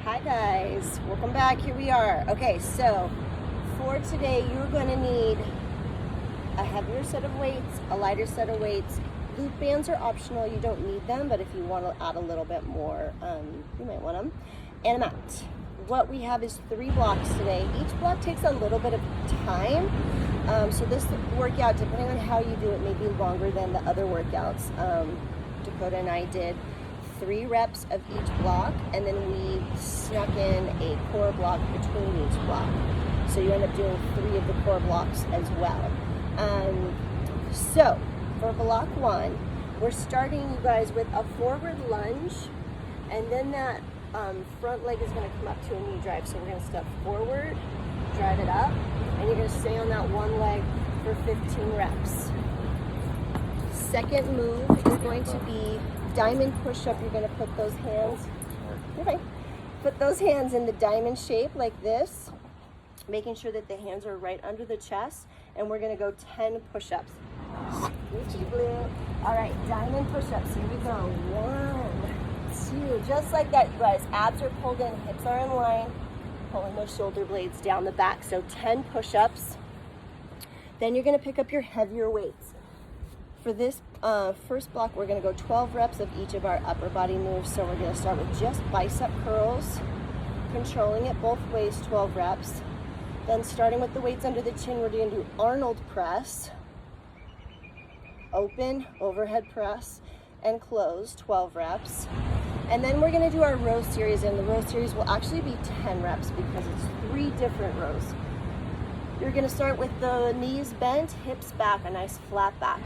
Hi guys, welcome back. Here we are. Okay, so for today you're going to need a heavier set of weights, a lighter set of weights. Loop bands are optional, you don't need them, but if you want to add a little bit more, you might want them. And a mat. What we have is 3 blocks today. Each block takes a little bit of time, so this workout, depending on how you do it, may be longer than the other workouts. Dakota and I did 3 reps of each block, and then we snuck in a core block between each block. So you end up doing 3 of the core blocks as well. So for block 1, we're starting, you guys, with a forward lunge, and then that front leg is going to come up to a knee drive. So we're going to step forward, drive it up, and you're going to stay on that one leg for 15 reps. Second move is going to be diamond push-up. You're going to put those hands, put those hands in the diamond shape like this, making sure that the hands are right under the chest, and we're going to go 10 push-ups. All right, diamond push-ups. Here we go. 1, 2, just like that, you guys. Abs are pulled in, hips are in line, pulling those shoulder blades down the back. So 10 push-ups. Then you're going to pick up your heavier weights. For this first block, we're going to go 12 reps of each of our upper body moves. So we're going to start with just bicep curls, controlling it both ways, 12 reps. Then starting with the weights under the chin, we're going to do Arnold press, open, overhead press, and close, 12 reps. And then we're going to do our row series, and the row series will actually be 10 reps because it's 3 different rows. You're going to start with the knees bent, hips back, a nice flat back.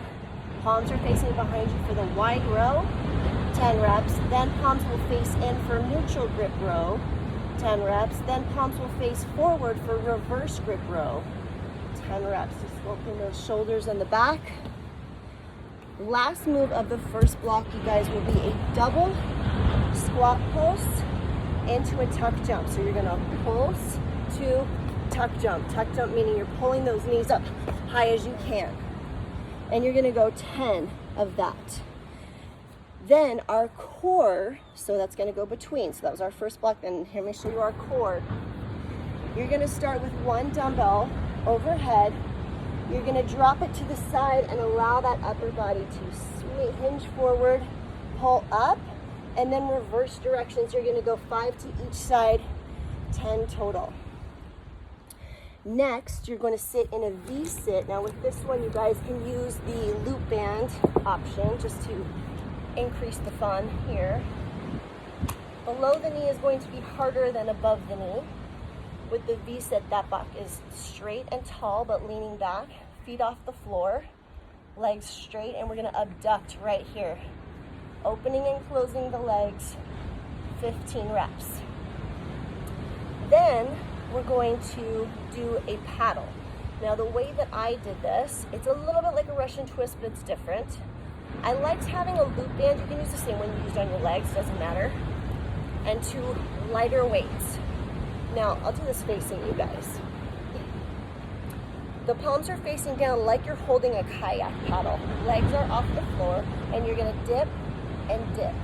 Palms are facing behind you for the wide row, 10 reps. Then palms will face in for neutral grip row, 10 reps. Then palms will face forward for reverse grip row, 10 reps. Just sloping those shoulders in the back. Last move of the first block, you guys, will be a double squat pulse into a tuck jump. So you're gonna pulse to tuck jump. Tuck jump meaning you're pulling those knees up high as you can. And you're gonna go 10 of that. Then our core, so that's gonna go between. So that was our first block. Then let me show you our core. You're gonna start with 1 dumbbell overhead. You're gonna drop it to the side and allow that upper body to hinge forward, pull up, and then reverse directions. You're gonna go 5 to each side, 10 total. Next, you're going to sit in a V-sit. Now with this one, you guys can use the loop band option just to increase the fun here. Below the knee is going to be harder than above the knee. With the V-sit, that back is straight and tall, but leaning back, feet off the floor, legs straight, and we're going to abduct right here. Opening and closing the legs, 15 reps. Then we're going to do a paddle. Now the way that I did this, it's a little bit like a Russian twist, but it's different. I liked having a loop band. You can use the same one you used on your legs, doesn't matter. And 2 lighter weights. Now I'll do this facing you guys. The palms are facing down like you're holding a kayak paddle. Legs are off the floor, and you're gonna dip and dip.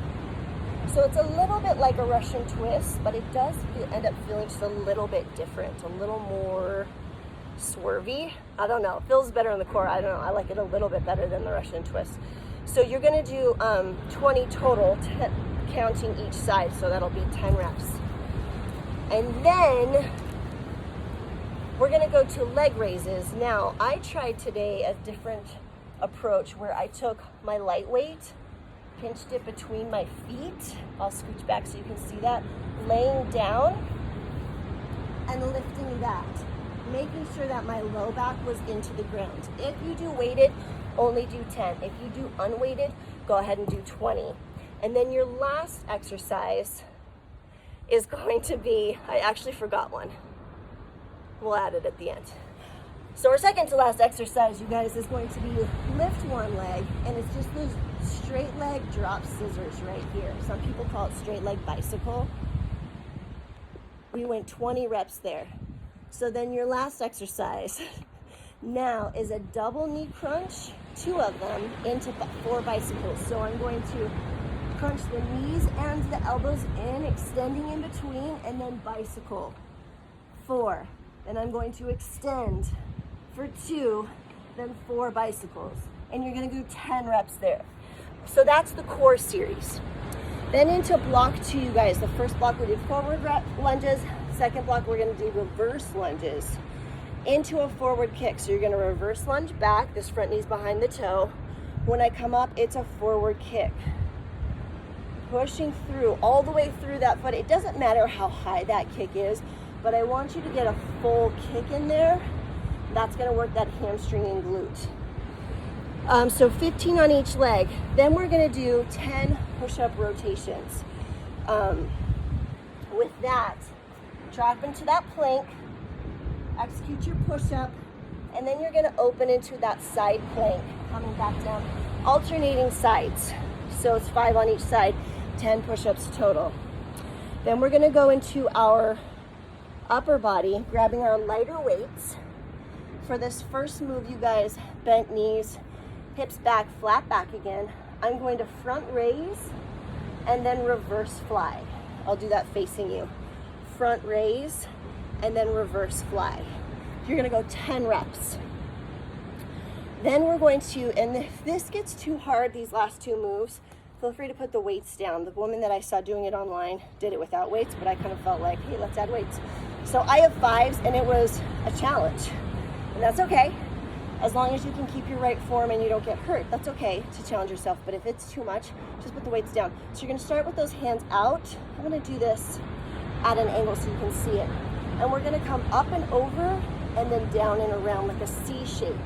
So it's a little bit like a Russian twist, but it does end up feeling just a little bit different, a little more swervy. I don't know, it feels better in the core. I don't know, I like it a little bit better than the Russian twist. So you're gonna do 20 total, counting each side, so that'll be 10 reps. And then we're gonna go to leg raises. Now, I tried today a different approach where I took my lightweight, pinched it between my feet. I'll scooch back so you can see that. Laying down and lifting that. Making sure that my low back was into the ground. If you do weighted, only do 10. If you do unweighted, go ahead and do 20. And then your last exercise is going to be, I actually forgot one. We'll add it at the end. So our second to last exercise, you guys, is going to be lift one leg, and it's just those straight leg drop scissors right here. Some people call it straight leg bicycle. We went 20 reps there. So then your last exercise now is a double knee crunch, 2 of them into 4 bicycles. So I'm going to Crunch the knees and the elbows in, extending in between, and then bicycle. 4. Then I'm going to extend for 2, then 4 bicycles. And you're gonna do 10 reps there. So that's the core series. Then into block 2, you guys. The first block we did forward lunges. Second block we're gonna do reverse lunges into a forward kick. So you're gonna reverse lunge back, this front knee's behind the toe. When I come up, it's a forward kick. Pushing through, all the way through that foot. It doesn't matter how high that kick is, but I want you to get a full kick in there. That's gonna work that hamstring and glute. So 15 on each leg. Then we're gonna do 10 push-up rotations. With that, drop into that plank, execute your push-up, and then you're gonna open into that side plank, coming back down, alternating sides. So it's 5 on each side, 10 push-ups total. Then we're gonna go into our upper body, grabbing our lighter weights. For this first move, you guys, bent knees, hips back, flat back again. I'm going to front raise and then reverse fly. I'll do that facing you. Front raise and then reverse fly. You're gonna go 10 reps. Then we're going to, and if this gets too hard, these last 2 moves, feel free to put the weights down. The woman that I saw doing it online did it without weights, but I kind of felt like, hey, let's add weights. So I have 5s, and it was a challenge. And that's okay. As long as you can keep your right form and you don't get hurt, that's okay to challenge yourself. But if it's too much, just put the weights down. So you're gonna start with those hands out. I'm gonna do this at an angle so you can see it. And we're gonna come up and over and then down and around like a C shape.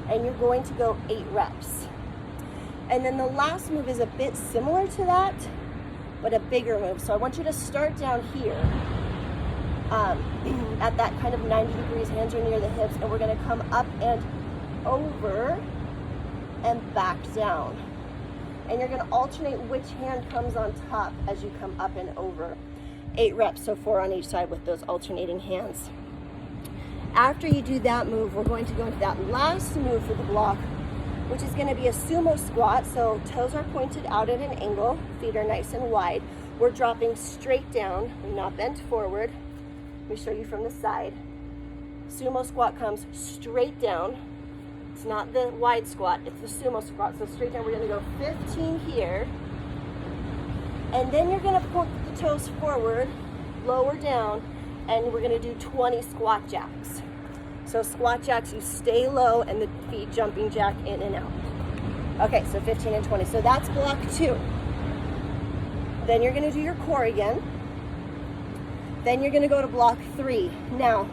And you're going to go 8 reps. And then the last move is a bit similar to that, but a bigger move. So I want you to start down here at that kind of 90 degrees, hands are near the hips, and we're gonna come up and over and back down. And you're gonna alternate which hand comes on top as you come up and over. 8 reps, so 4 on each side with those alternating hands. After you do that move, we're going to go into that last move for the block, which is going to be a sumo squat. So toes are pointed out at an angle, feet are nice and wide. We're dropping straight down, we're not bent forward. Let me show you from the side. Sumo squat comes straight down. It's not the wide squat, it's the sumo squat. So straight down, we're going to go 15 here. And then you're going to point the toes forward, lower down, and we're gonna do 20 squat jacks. So squat jacks, you stay low and the feet jumping jack in and out. Okay, so 15 and 20. So that's block 2. Then you're gonna do your core again. Then you're gonna go to block 3. Now,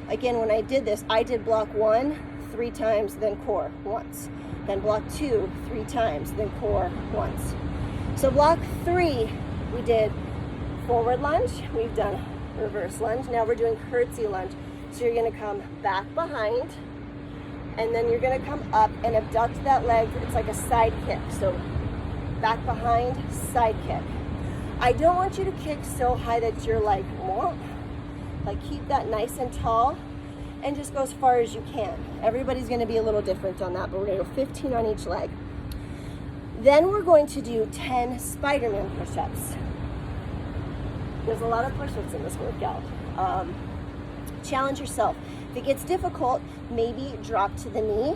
again, when I did this, I did block 1 3 times, then core once. Then block 2 3 times, then core once. So block 3, we did forward lunge, we've done reverse lunge. Now we're doing curtsy lunge. So you're gonna come back behind, and then you're gonna come up and abduct that leg. It's like a side kick. So back behind, side kick. I don't want you to kick so high that you're like, whoa. Like keep that nice and tall and just go as far as you can. Everybody's gonna be a little different on that, but we're gonna go 15 on each leg. Then we're going to do 10 Spider-Man push-ups. There's a lot of push-ups in this workout. Challenge yourself. If it gets difficult, maybe drop to the knee.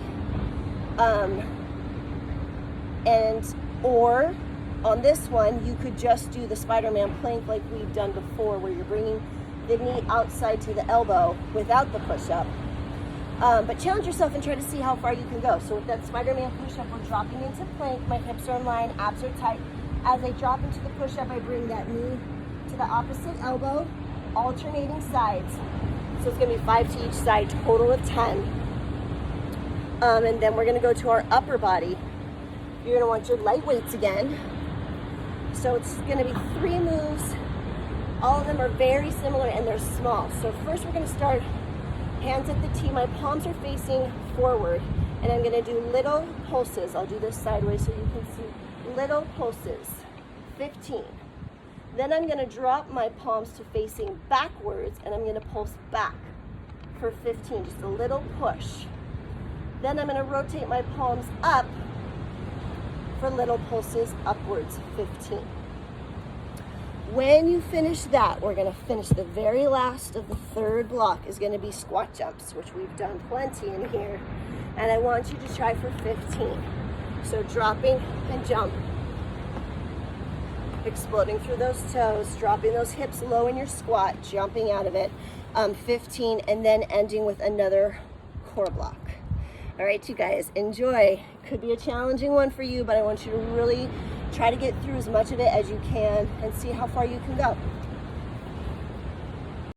Or on this one, you could just do the Spider-Man plank like we've done before, where you're bringing the knee outside to the elbow without the push-up. But challenge yourself and try to see how far you can go. So with that Spider-Man push-up, we're dropping into plank. My hips are in line, abs are tight. As I drop into the push-up, I bring that knee to the opposite elbow, alternating sides. So it's gonna be 5 to each side, total of 10. And then we're gonna go to our upper body. You're gonna want your light weights again. So it's gonna be 3 moves. All of them are very similar and they're small. So first we're gonna start hands at the T. My palms are facing forward, and I'm gonna do little pulses. I'll do this sideways so you can see. Little pulses, 15. Then I'm gonna drop my palms to facing backwards, and I'm gonna pulse back for 15, just a little push. Then I'm gonna rotate my palms up for little pulses, upwards 15. When you finish that, we're gonna finish the very last of the third block is gonna be squat jumps, which we've done plenty in here. And I want you to try for 15. So dropping and jump. Exploding through those toes, dropping those hips low in your squat, jumping out of it. 15, and then ending with another core block. All right, you guys, enjoy. Could be a challenging one for you, but I want you to really try to get through as much of it as you can and see how far you can go.